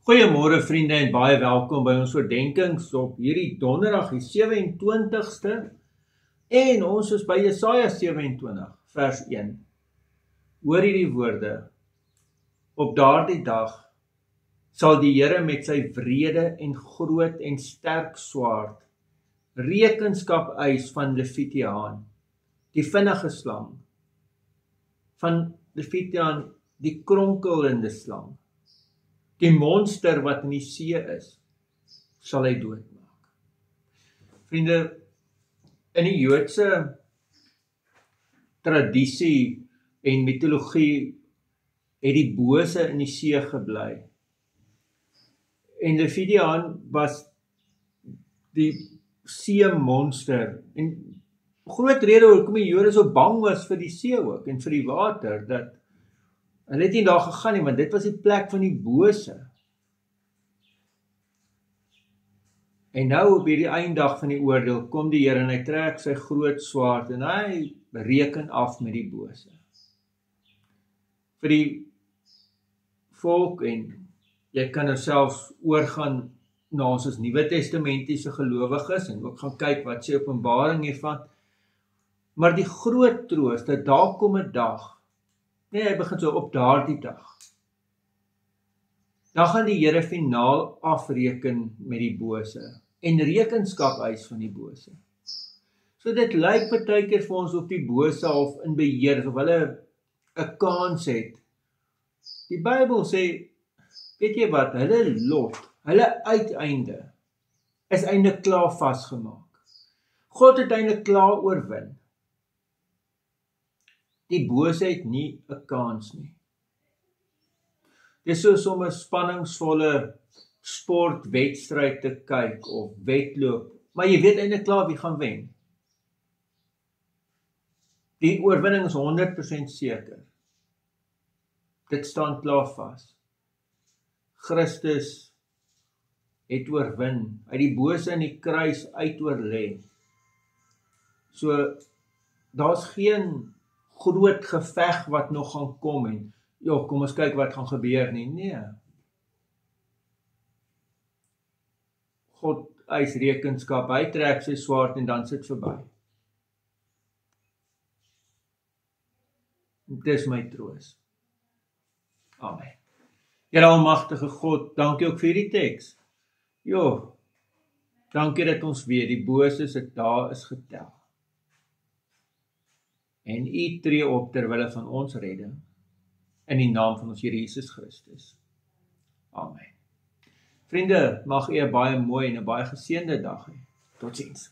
Goeiemôre vriende en baie welkom by ons oordenkings op hierdie donderdag die 27ste en ons is by Jesaja 27 vers 1. Hoor hierdie woorde: Op daardie dag sal die Here met sy wrede en groot en sterk swaard rekenskap eis van Levitiaan, die vinnige slang, van Levitiaan, die kronkelende slang. Die monster wat in die see is, sal hy doodmaak. Vriende, in die Joodse tradisie en mitologie het die bose in die see gebly. En Levitiaan was die see monster. En groot rede hoekom die Jode so bang was vir die see ook en vir die water, dat hulle het nie daar gegaan nie, want dit was die plek van die bose. En nou op hierdie einddag van die oordeel kom die Here en hy trek sy groot swaard en hy reken af met die bose. Vir die volk, en jy kan nou selfs oorgaan na ons as Nuwe Testamentiese gelowiges en ook gaan kyk wat sê Openbaring hiervan. Maar die groot troos dat daar kom 'n dag. Nee, hy begin so op daardie dag. Dan gaan die Here finaal afreken met die bose en rekenskap eis van die bose. So dit lyk partykeer vir ons of die bose half in beheer, of hulle 'n kans het. Die Bybel sê, weet jy wat, hulle lot, hulle uiteinde is eintlik klaar vasgemaak. God het eintlik klaar oorwin. Die bose het nie 'n kans nie. Dis soos om 'n spanningsvolle sportwedstryd te kyk of wedloop, maar jy weet eintlik klaar wie gaan wen. Die oorwinning is 100% seker. Dit staan klaar vas. Christus het oorwin, uit die bose in die kruis uitoorlê. So daar's geen groot geveg wat nog gaan kom en kom ons kyk wat gaan gebeur nie. Nee. God eis rekenskap, hy trek sy swaard en dan sit verby. Dis my troos. Amen. Here almagtige God, dankie ook vir die teks. Dankie dat ons weet die bose se dae is getel. En U tree op ter wille van ons redding, in die naam van ons Here Jesus Christus. Amen. Vriende, mag U 'n baie mooi en 'n baie geseënde dag hê. Totsiens.